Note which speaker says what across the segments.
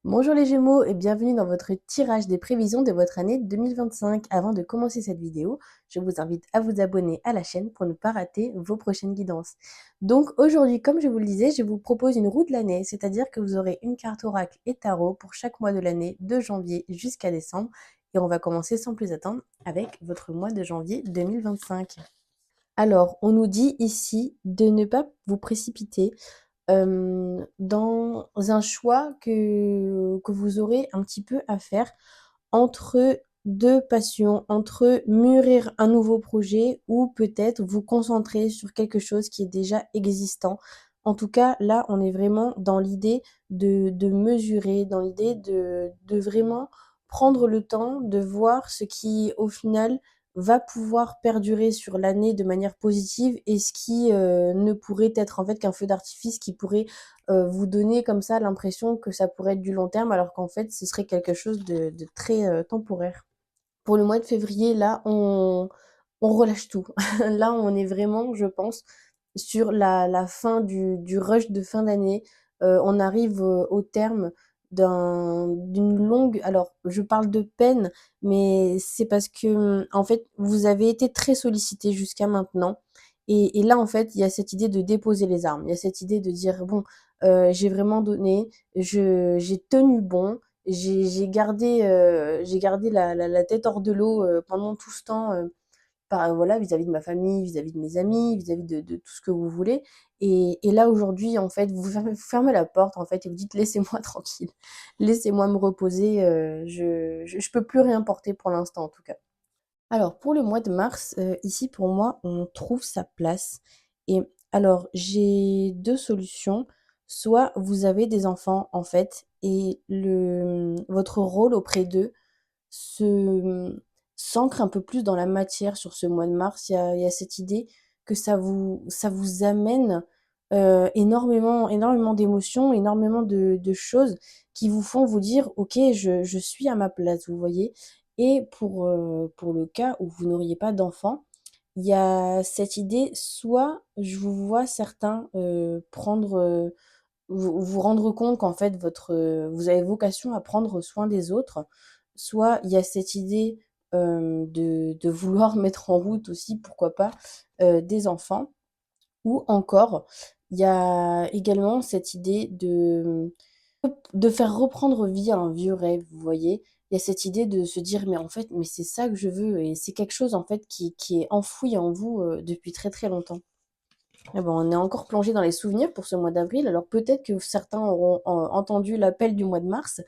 Speaker 1: Bonjour les Gémeaux et bienvenue dans votre tirage des prévisions de votre année 2025. Avant de commencer cette vidéo, je vous invite à vous abonner à la chaîne pour ne pas rater vos prochaines guidances. Donc aujourd'hui, comme je vous le disais, je vous propose une roue de l'année, c'est-à-dire que vous aurez une carte oracle et tarot pour chaque mois de l'année, de janvier jusqu'à décembre. Et on va commencer sans plus attendre avec votre mois de janvier 2025. Alors, on nous dit ici de ne pas vous précipiter dans un choix que vous aurez un petit peu à faire entre 2 passions, entre mûrir un nouveau projet ou peut-être vous concentrer sur quelque chose qui est déjà existant. En tout cas, là, on est vraiment dans l'idée de mesurer, dans l'idée de vraiment prendre le temps de voir ce qui, au final, va pouvoir perdurer sur l'année de manière positive et ce qui, ne pourrait être en fait qu'un feu d'artifice qui pourrait, vous donner comme ça l'impression que ça pourrait être du long terme alors qu'en fait ce serait quelque chose de très, temporaire. Pour le mois de février, là, on relâche tout. Là, on est vraiment, je pense, sur la fin du rush de fin d'année. On arrive, au terme d'une longue alors je parle de peine, mais c'est parce que, en fait, vous avez été très sollicité jusqu'à maintenant et là, en fait, il y a cette idée de déposer les armes. Il y a cette idée de dire: «Bon, j'ai vraiment donné, j'ai tenu bon, j'ai gardé la tête hors de l'eau, pendant tout ce temps, voilà, vis-à-vis de ma famille, vis-à-vis de mes amis, vis-à-vis de tout ce que vous voulez et là, aujourd'hui, en fait, vous fermez la porte, en fait et vous dites: «Laissez-moi tranquille, laissez-moi me reposer, je peux plus rien porter pour l'instant, en tout cas». Alors pour le mois de mars, ici pour moi, on trouve sa place et alors j'ai 2 solutions. Soit vous avez des enfants en fait et votre rôle auprès d'eux se, s'ancre un peu plus dans la matière sur ce mois de mars. Il y a cette idée que ça vous amène, énormément d'émotions, énormément de choses qui vous font vous dire: «OK, je suis à ma place», vous voyez? Et pour le cas où vous n'auriez pas d'enfant, il y a cette idée, soit je vous vois certains, prendre, vous rendre compte qu'en fait vous avez vocation à prendre soin des autres, soit il y a cette idée, de vouloir mettre en route aussi, pourquoi pas, des enfants ou encore il y a également cette idée de faire reprendre vie à un vieux rêve, vous voyez? Il y a cette idée de se dire: «Mais en fait, mais c'est ça que je veux» et c'est quelque chose en fait qui est enfoui en vous, depuis très, très longtemps. Eh ben, on est encore plongé dans les souvenirs pour ce mois d'avril. Alors peut-être que certains auront entendu l'appel du mois de mars,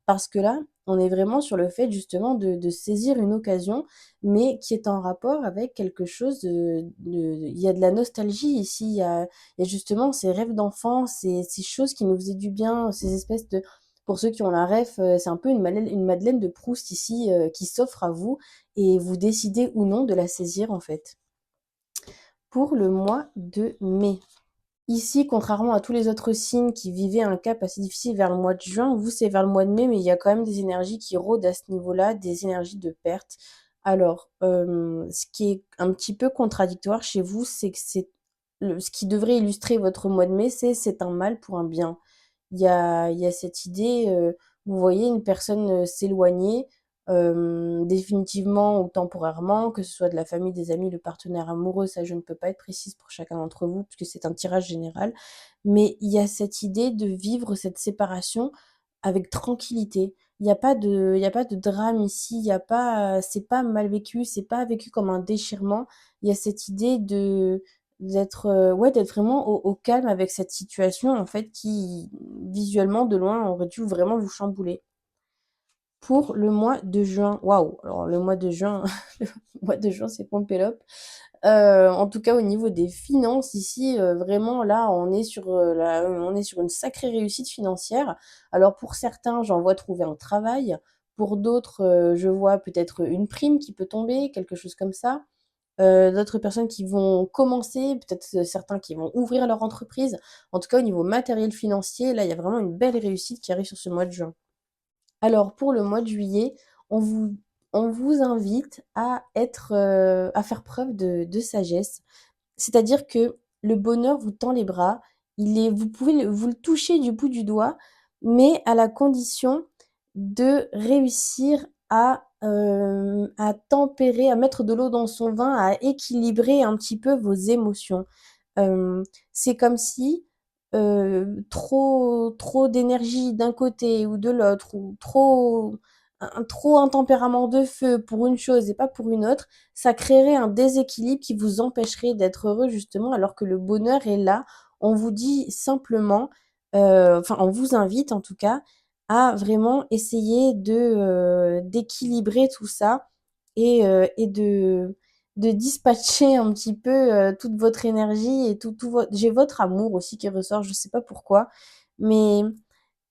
Speaker 1: parce que là, on est vraiment sur le fait justement de saisir une occasion, mais qui est en rapport avec quelque chose il y a de la nostalgie ici, il y a justement ces rêves d'enfant, ces choses qui nous faisaient du bien, ces espèces de pour ceux qui ont la ref, c'est un peu une Madeleine de Proust ici, qui s'offre à vous et vous décidez ou non de la saisir en fait. Pour le mois de mai. Ici, contrairement à tous les autres signes qui vivaient un cap assez difficile vers le mois de juin, vous, c'est vers le mois de mai, mais il y a quand même des énergies qui rôdent à ce niveau-là, des énergies de perte. Alors, ce qui est un petit peu contradictoire chez vous, c'est que ce qui devrait illustrer votre mois de mai, c'est un mal pour un bien. Il y a cette idée, vous voyez une personne, s'éloigner, définitivement ou temporairement, que ce soit de la famille, des amis, le partenaire amoureux, ça je ne peux pas être précise pour chacun d'entre vous puisque c'est un tirage général. Mais il y a cette idée de vivre cette séparation avec tranquillité. Il y a pas de drame ici, il y a pas, c'est pas mal vécu, c'est pas vécu comme un déchirement. Il y a cette idée d'être, ouais, d'être vraiment au calme avec cette situation, en fait, qui, visuellement, de loin, aurait dû vraiment vous chambouler. Pour le mois de juin, waouh! Alors le mois de juin le mois de juin, c'est Pompélope. En tout cas, au niveau des finances ici, vraiment là, on est sur une sacrée réussite financière. Alors pour certains, j'en vois trouver un travail. Pour d'autres, je vois peut-être une prime qui peut tomber, quelque chose comme ça. D'autres personnes qui vont commencer, peut-être, certains qui vont ouvrir leur entreprise. En tout cas, au niveau matériel financier, là, il y a vraiment une belle réussite qui arrive sur ce mois de juin. Alors pour le mois de juillet, on vous on vous invite à faire preuve de sagesse. C'est-à-dire que le bonheur vous tend les bras, vous pouvez vous le toucher du bout du doigt, mais à la condition de réussir à tempérer, à mettre de l'eau dans son vin, à équilibrer un petit peu vos émotions. C'est comme si, trop d'énergie d'un côté ou de l'autre ou trop un tempérament de feu pour une chose et pas pour une autre, ça créerait un déséquilibre qui vous empêcherait d'être heureux justement alors que le bonheur est là. On vous dit simplement, enfin on vous invite en tout cas à vraiment essayer d'équilibrer tout ça et de dispatcher un petit peu, toute votre énergie et tout votre j'ai votre amour aussi qui ressort, je sais pas pourquoi, mais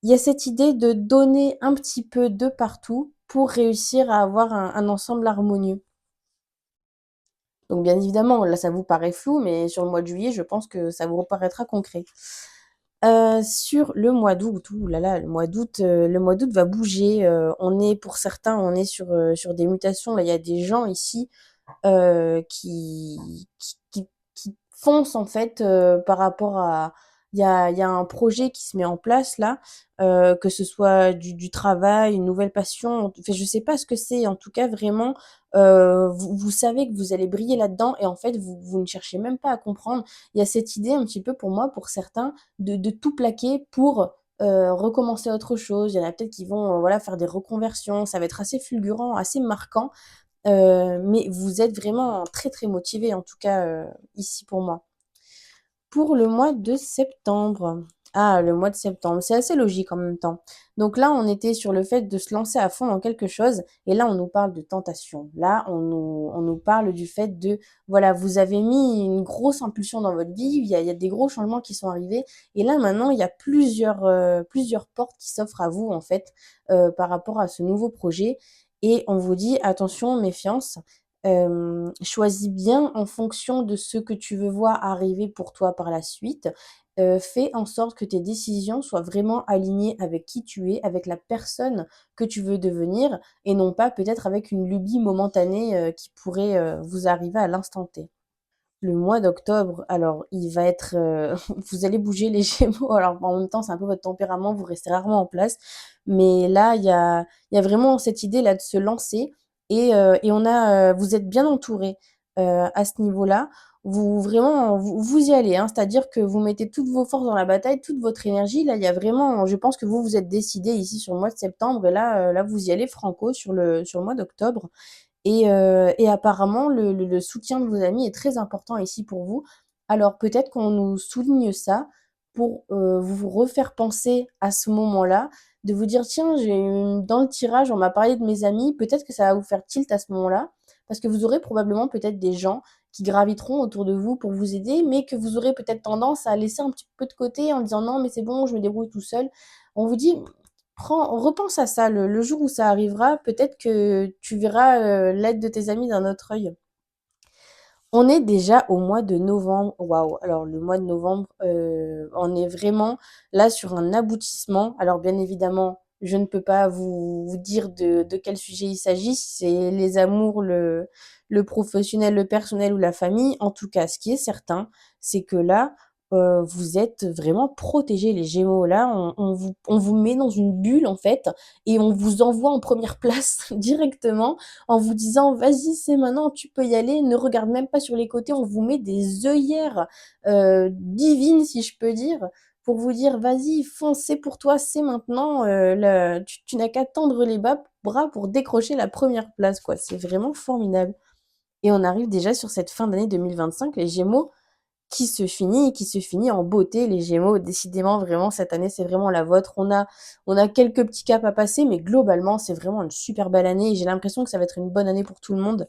Speaker 1: il y a cette idée de donner un petit peu de partout pour réussir à avoir un ensemble harmonieux. Donc bien évidemment, là, ça vous paraît flou, mais sur le mois de juillet, je pense que ça vous reparaîtra concret. Sur le mois d'août, ouh là là, le mois d'août va bouger, on est pour certains, on est sur des mutations. Là, il y a des gens ici qui foncent en fait par rapport à il y a un projet qui se met en place là, que ce soit du travail, une nouvelle passion, enfin je sais pas ce que c'est. En tout cas vraiment, vous savez que vous allez briller là-dedans et en fait vous ne cherchez même pas à comprendre. Il y a cette idée un petit peu pour moi, pour certains, de tout plaquer pour, recommencer autre chose. Il y en a peut-être qui vont, voilà, faire des reconversions. Ça va être assez fulgurant, assez marquant. Mais vous êtes vraiment très, très motivés en tout cas, ici pour moi. Pour le mois de septembre. Ah, le mois de septembre, c'est assez logique en même temps. Donc là, on était sur le fait de se lancer à fond dans quelque chose et là, on nous parle de tentation. Là, on nous parle du fait de, voilà, vous avez mis une grosse impulsion dans votre vie, il y a des gros changements qui sont arrivés et là, maintenant, il y a plusieurs portes qui s'offrent à vous, en fait, par rapport à ce nouveau projet et on vous dit: «Attention, méfiance, choisis bien en fonction de ce que tu veux voir arriver pour toi par la suite. Fais en sorte que tes décisions soient vraiment alignées avec qui tu es, avec la personne que tu veux devenir et non pas peut-être avec une lubie momentanée, qui pourrait, vous arriver à l'instant T. Le mois d'octobre, alors il va être, vous allez bouger les Gémeaux, alors en même temps, c'est un peu votre tempérament, vous restez rarement en place, mais là, il y a vraiment cette idée là de se lancer et vous êtes bien entourés, à ce niveau-là. Vous vraiment, vous y allez, hein, c'est-à-dire que vous mettez toutes vos forces dans la bataille, toute votre énergie. Là, il y a vraiment je pense que vous vous êtes décidés ici sur le mois de septembre et là, vous y allez franco sur le mois d'octobre. Et apparemment, le soutien de vos amis est très important ici pour vous. Alors peut-être qu'on nous souligne ça pour, vous refaire penser à ce moment-là, de vous dire: «Tiens, j'ai une dans le tirage, on m'a parlé de mes amis», peut-être que ça va vous faire tilt à ce moment-là, parce que vous aurez probablement peut-être des gens qui graviteront autour de vous pour vous aider, mais que vous aurez peut-être tendance à laisser un petit peu de côté en disant: «Non, mais c'est bon, je me débrouille tout seul». On vous dit: repense à ça, le jour où ça arrivera, peut-être que tu verras, l'aide de tes amis d'un autre œil. On est déjà au mois de novembre. Waouh! Alors le mois de novembre, on est vraiment là sur un aboutissement. Alors bien évidemment, je ne peux pas vous dire de quel sujet il s'agit, si c'est les amours, le professionnel, le personnel ou la famille. En tout cas, ce qui est certain, c'est que là, vous êtes vraiment protégés les Gémeaux. Là, on vous met dans une bulle en fait et on vous envoie en première place directement en vous disant: «Vas-y, c'est maintenant, tu peux y aller, ne regarde même pas sur les côtés». On vous met des œillères, divines, si je peux dire, pour vous dire: «Vas-y, fonce, c'est pour toi, c'est maintenant, le tu n'as qu'à tendre les bras pour décrocher la première place», quoi. C'est vraiment formidable et on arrive déjà sur cette fin d'année 2025, les Gémeaux, qui se finit en beauté, les Gémeaux. Décidément, vraiment, cette année, c'est vraiment la vôtre. On a quelques petits caps à passer, mais globalement, c'est vraiment une super belle année et j'ai l'impression que ça va être une bonne année pour tout le monde.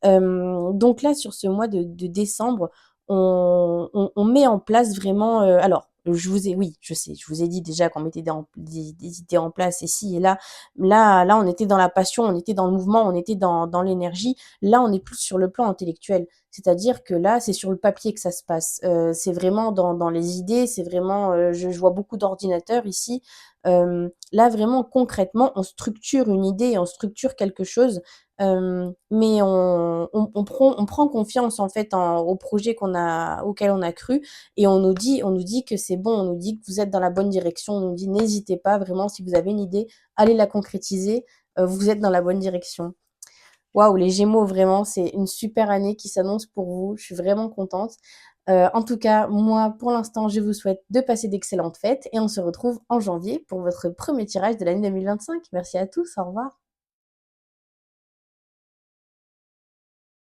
Speaker 1: Donc là, sur ce mois de décembre, on met en place vraiment, alors, oui, je sais, je vous ai dit déjà qu'on mettait des idées en place ici et là. Là, on était dans la passion, on était dans le mouvement, on était dans l'énergie. Là, on est plus sur le plan intellectuel. C'est-à-dire que là, c'est sur le papier que ça se passe. C'est vraiment dans les idées, c'est vraiment, je vois beaucoup d'ordinateurs ici. Là, vraiment, concrètement, on structure une idée et on structure quelque chose, mais on prend confiance, en fait, au projet auquel on a cru et on nous dit que c'est bon, on nous dit que vous êtes dans la bonne direction, on nous dit: «N'hésitez pas, vraiment, si vous avez une idée, allez la concrétiser, vous êtes dans la bonne direction». Waouh, les Gémeaux, vraiment, c'est une super année qui s'annonce pour vous. Je suis vraiment contente. En tout cas, moi, pour l'instant, je vous souhaite de passer d'excellentes fêtes et on se retrouve en janvier pour votre premier tirage de l'année 2025. Merci à tous, au revoir.